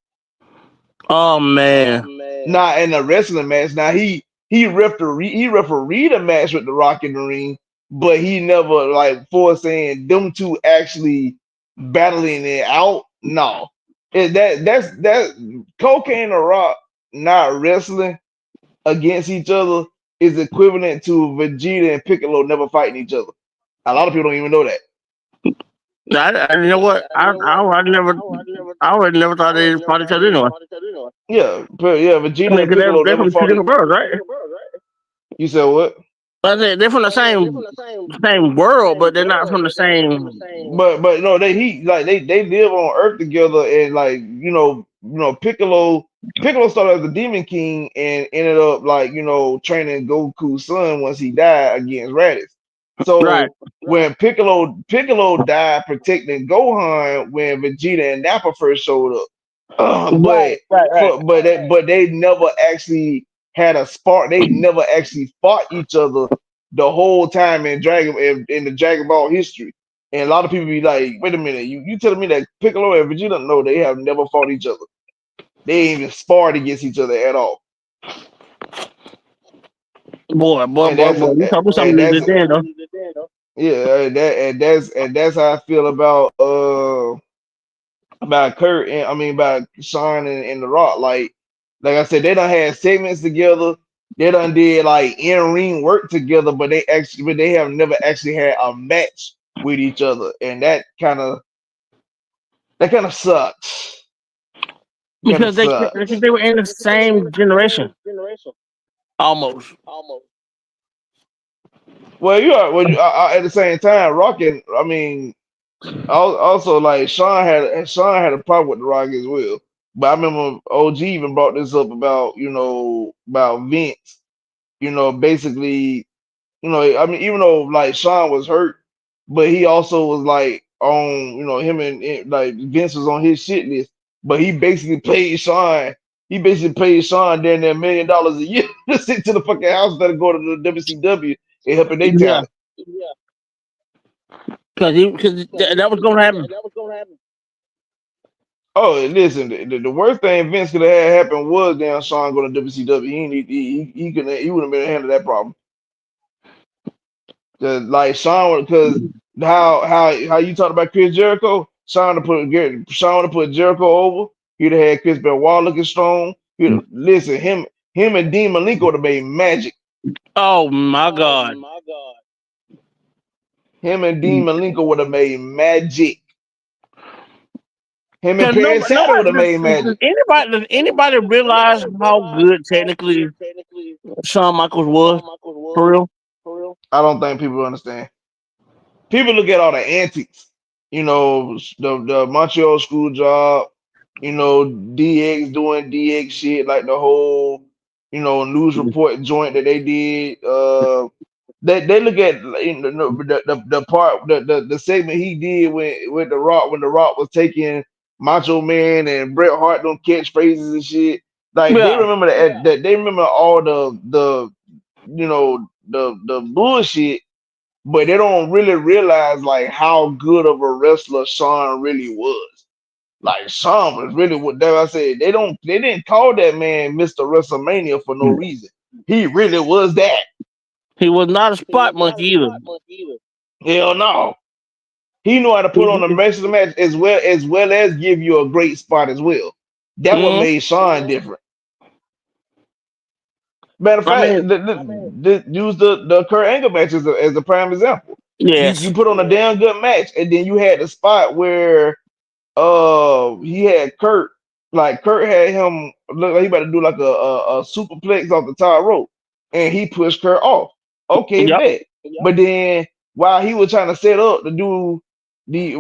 Oh man! Not in a wrestling match. Now he he refereed a match with The Rock in the ring, but he never like for saying them two actually battling it out. No, that's Cocaine and The Rock not wrestling against each other is equivalent to Vegeta and Piccolo never fighting each other. A lot of people don't even know that. You know what? I would never thought they fought each other anyway. Yeah, but yeah, Vegeta I mean, and 'cause Piccolo they're never from two fought. different worlds, right? You said what? I said they're from the same world, but they're not from the same. But no, they live on Earth together, and like Piccolo started as the Demon King and ended up like training Goku's son once he died against Raditz. So Right. when Piccolo died protecting Gohan when Vegeta and Nappa first showed up, but they never actually had a spark. They never actually fought each other the whole time in the Dragon Ball history. And a lot of people be like, wait a minute, you telling me that Piccolo and Vegeta? No, they have never fought each other. They ain't even sparred against each other at all. Boy, you talking about something that's there though. Yeah, that's how I feel about Kurt and about Sean and The Rock. Like I said, they done had segments together. They done did like in-ring work together, but they have never actually had a match with each other, and that kind of sucks. Because they were in the same generation, almost. Well, you are at the same time, Rock and also like Sean had a problem with The Rock as well. But I remember OG even brought this up about about Vince. Basically, even though like Sean was hurt, but he also was like on him and like Vince was on his shit list. But he basically paid Sean. He basically paid Sean down there $1 million a year to sit to the fucking house instead of go to the WCW and helping their talent. Because that was gonna happen. Oh, listen, the worst thing Vince could have had happen was damn Sean going to WCW. He wouldn't have been able to handle that problem. Like Sean, because how you talk about Chris Jericho, Sean to put Jericho over. He'd have had Chris Benoit looking strong. Listen, him and Dean Malenko would have made magic. Oh my God. Him and Dean Malenko would have made magic. Him and Perry Saturn would have made magic. Does anybody realize how good technically Shawn Michaels was? For real? I don't think people understand. People look at all the antics, the Montreal school job, DX doing DX shit, like the whole, news report joint that they did. They look at the part the segment he did with The Rock when The Rock was taking Macho Man and Bret Hart them catchphrases and shit. Like they remember that they remember all the bullshit, but they don't really realize like how good of a wrestler Sean really was. Like Sean was really what I said. They didn't call that man Mr. WrestleMania for no reason. He really was that. He was not a spot monkey either. Hell no. He knew how to put on a wrestling match as well as give you a great spot as well. That's what made Sean different. Matter of fact, use the Kurt Angle match as a prime example. Yes. You put on a damn good match, and then you had the spot where he had Kurt, like Kurt had him look like he about to do like a superplex off the top rope, and he pushed Kurt off. Okay, bet. But then while he was trying to set up and do the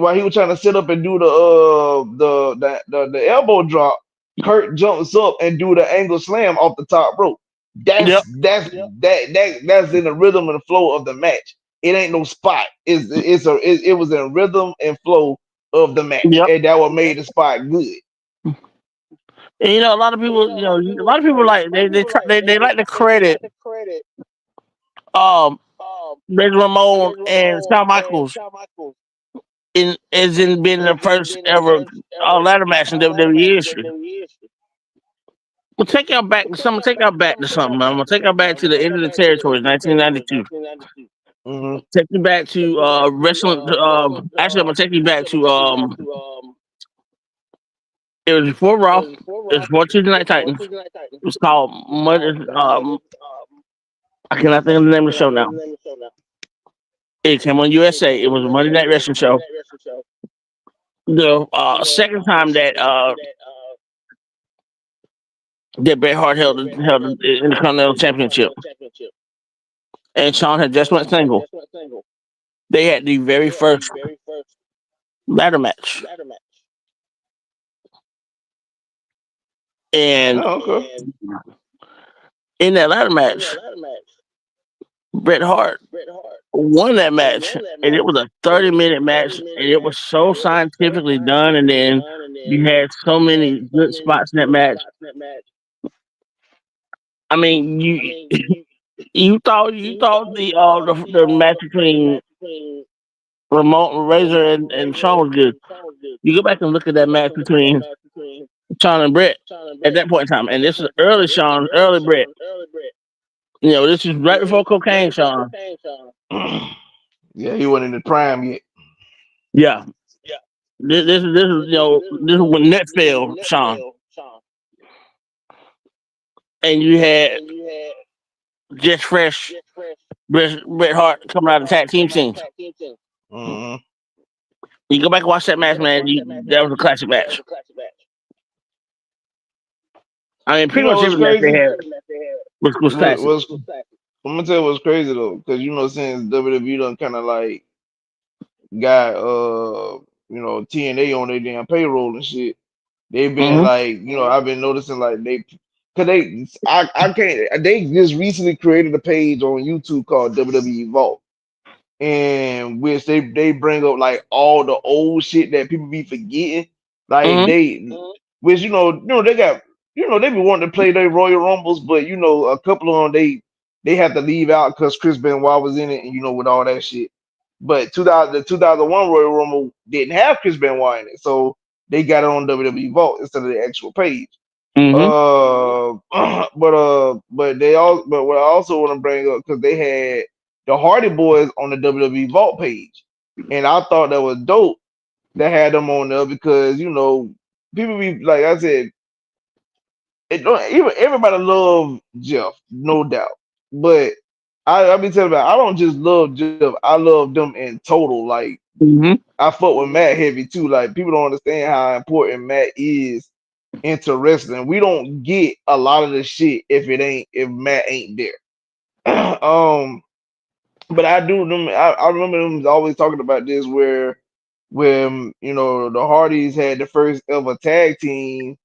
elbow drop, Kurt jumps up and do the angle slam off the top rope. That's in the rhythm and the flow of the match. It ain't no spot. It was in rhythm and flow of the match, and that what made the spot good. And a lot of people, like they like to credit Razor Ramon and Shawn Michaels as in being the first ever ladder match in WWE history. We'll take y'all back to something. Take y'all back to something. I'm gonna take y'all back to the end of the territory, 1992. Mm-hmm. Take you back to wrestling. Actually, I'm gonna take you back to It was before Raw. It was before Tuesday Night Titans. It was called I cannot think of the name of the show now. It came on USA. It was a Monday Night Wrestling show. The second time that Bret Hart held the Intercontinental Championship, and Shawn had just went single. They had the very first ladder match, and in that ladder match, Bret Hart won that match, and it was a 30-minute match, and it was so scientifically done. And then you had so many good spots in that match. I mean, you thought the match between Ramon Razor and Shawn was good. You go back and look at that match between Shawn and Bret at that point in time, and this is early Shawn, early Bret. You know, this is right before cocaine, Shawn. Yeah, he wasn't in the prime yet. Yeah. This is when net failed, Shawn. And you had just fresh Bret Hart coming out of the tag team scenes. Mm-hmm. You go back and watch that match, man. That was a classic match. I mean, pretty much every match they had was classic. I'm gonna tell you what's crazy though, because since WWE done kind of like got TNA on their damn payroll and shit, they've been like I've been noticing like they just recently created a page on YouTube called WWE Vault, in which they bring up like all the old shit that people be forgetting, like which they got they be wanting to play their Royal Rumbles, but a couple of them they have to leave out because Chris Benoit was in it, and with all that shit. But the 2001 Royal Rumble didn't have Chris Benoit in it, so they got it on WWE Vault instead of the actual page. But what I also want to bring up, because they had the Hardy Boys on the WWE Vault page, and I thought that was dope. That had them on there because people be like I said, everybody love Jeff, no doubt, but I be telling you, I don't just love Jeff, I love them in total. Like I fuck with Matt heavy too. Like people don't understand how important Matt is into wrestling. We don't get a lot of the shit if Matt ain't there. But I do remember. I remember them always talking about this where when the Hardys had the first ever tag team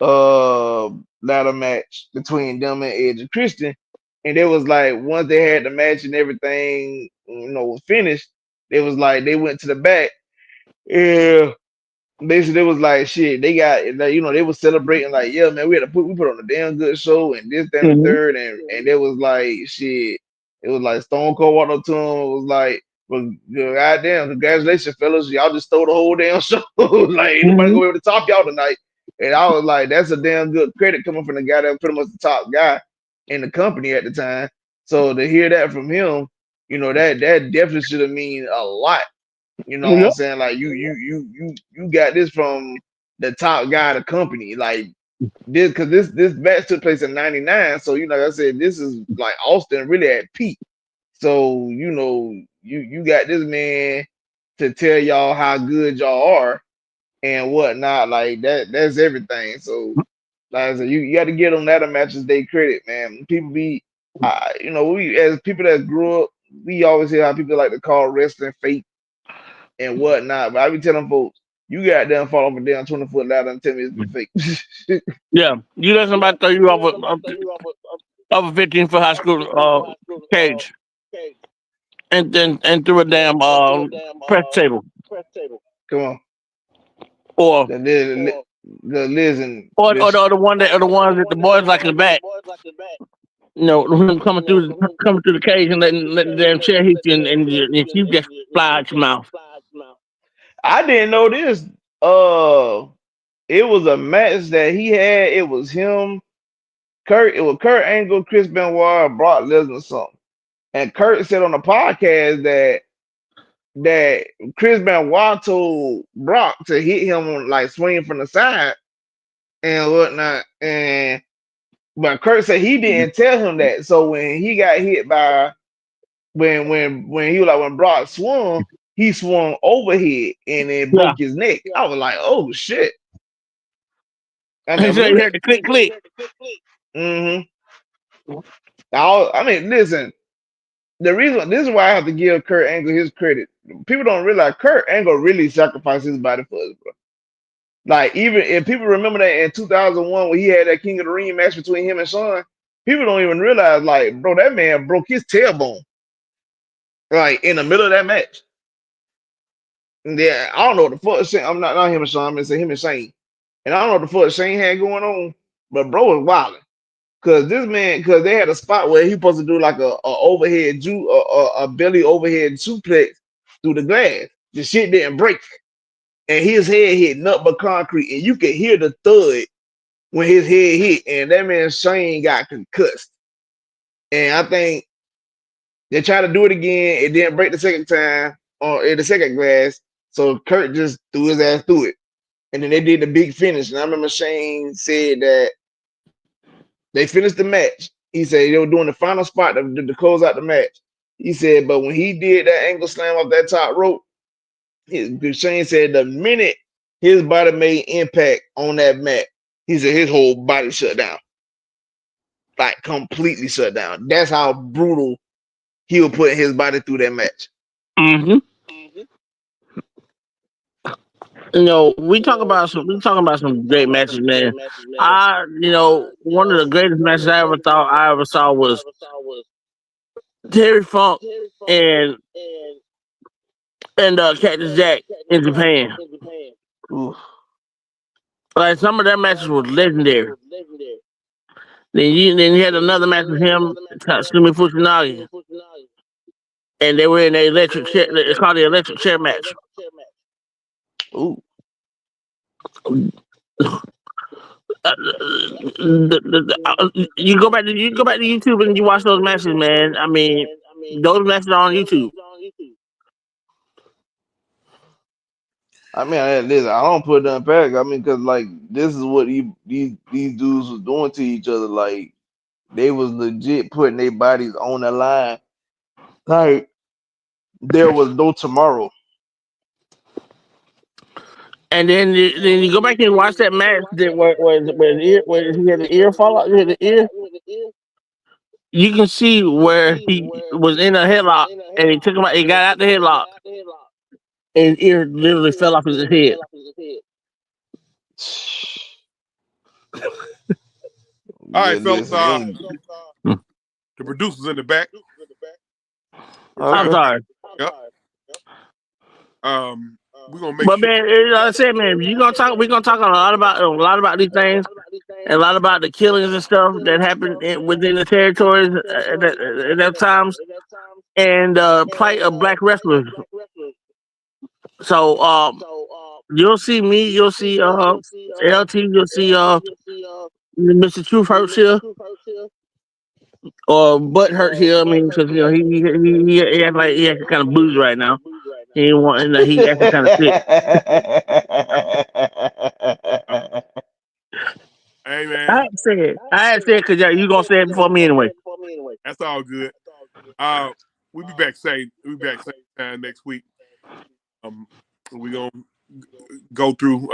ladder match between them and Edge and Christian, and it was like once they had the match and everything was finished, it was like they went to the back. Yeah. Basically, it was like shit. They got they were celebrating like, yeah, man, we put on a damn good show and this, that, and the third, and it was like shit. It was like Stone Cold walked up to him. It was like, well, goddamn, congratulations, fellas, y'all just stole the whole damn show. Like anybody go over the top y'all tonight, and I was like, that's a damn good credit coming from the guy that was pretty much the top guy in the company at the time. So to hear that from him, that definitely should have mean a lot. You know what I'm saying? Like you got this from the top guy of the company, like this, because this match took place in '99. So like I said, this is like Austin really at peak. So you got this man to tell y'all how good y'all are and whatnot. Like that's everything. So like I said, you got to give them that matches they credit, man. People be, we as people that grew up, we always hear how people like to call wrestling fake and whatnot. But I be telling folks, you got them fall off a damn 20-foot ladder and tell me it's fake. Yeah, you let somebody throw you off a 15-foot high school cage, and through a damn press table. Come on, or the Liz and or the ones that the boys like in the back. Coming through the cage and letting the damn chair hit you and you just fly out your mouth. I didn't know this. It was a match that he had. It was him, It was Kurt Angle, Chris Benoit, Brock Lesnar, or something. And Kurt said on the podcast that Chris Benoit told Brock to hit him like swinging from the side and whatnot. But Kurt said he didn't tell him that. So when he got hit by when he was like when Brock swung, he swung overhead and it broke his neck. I was like, oh shit. And so you heard the click. Mm-hmm. I mean, listen. This is why I have to give Kurt Angle his credit. People don't realize Kurt Angle really sacrificed his body for us, bro. Like, even if people remember that in 2001 when he had that King of the Ring match between him and Shawn, people don't even realize, like, bro, that man broke his tailbone, like, in the middle of that match. Yeah, I don't know what the fuck. I'm not him and Shawn. I'm gonna say him and Shane. And I don't know what the fuck Shane had going on, but bro was wilding. Cause they had a spot where he supposed to do like a overhead a belly overhead suplex through the glass. The shit didn't break, and his head hit nothing but concrete, and you could hear the thud when his head hit, and that man Shane got concussed. And I think they tried to do it again. It didn't break the second time in the second glass, so Kurt just threw his ass through it, and then they did the big finish. And I remember Shane said that. They finished the match. He said they were doing the final spot to close out the match. He said, but when he did that angle slam off that top rope, Shane said the minute his body made impact on that mat, he said his whole body shut down. Like completely shut down. That's how brutal he was putting his body through that match. Mm-hmm. You know, we talk about some great matches, man. One of the greatest matches I ever saw was Terry Funk and Cactus Jack in Japan. Oof. Like, some of their matches was legendary. Then you had another match with him, Tatsumi Fukunaga, and they were in the electric chair. It's called the electric chair match. Ooh. You go back to YouTube and you watch those matches, man. I mean, those matches are on YouTube. I mean, listen, I don't put them back. I mean, because like this is what these dudes was doing to each other. Like they was legit putting their bodies on the line. Like there was no tomorrow. And then you go back and watch that match where he had the ear fall out. He had the ear. You can see where he was in a headlock, and he took him out. He got out the headlock, and his ear literally fell off his head. All right, fellas. The producers in the back. I'm sorry. Yep. We're gonna make. But man, like I said, man, we're gonna talk a lot about these things, and a lot about the killings and stuff that happened within the territories at that times, and plight of black wrestlers. So you'll see me, you'll see LT, you'll see Mr. Truth Hurts here, or Butt Hurt here. I mean, because he acts like he acts kind of booze right now. He acting kind of sick. Hey man, I had said because you gonna say it before me anyway. That's all good. We'll be back same time next week. We're gonna go through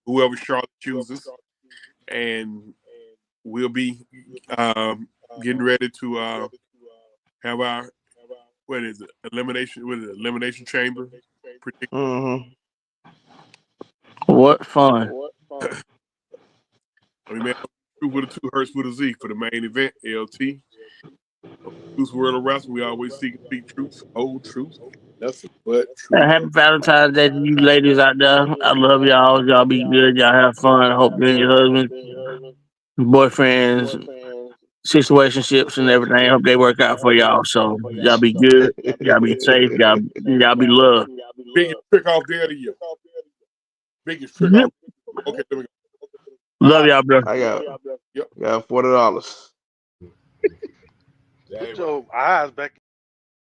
whoever Charlotte chooses, and we'll be getting ready to have our elimination chamber prediction. Mm-hmm. What fun! I mean, man, with a 2 Hurts with a Z for the main event, LT. Truth World of Wrestling, we always seek truth, old truth. Nothing but truth. Happy Valentine's Day to you ladies out there. I love y'all. Y'all be good. Y'all have fun. I hope you and your husband, boyfriends, situationships, and everything. I hope they work out for y'all. So y'all be good. Y'all be safe. Y'all be loved. Biggest trick off there to you. Biggest trick off. Okay, there we go. Love y'all, bro. I got Yep. $40. Put your eyes back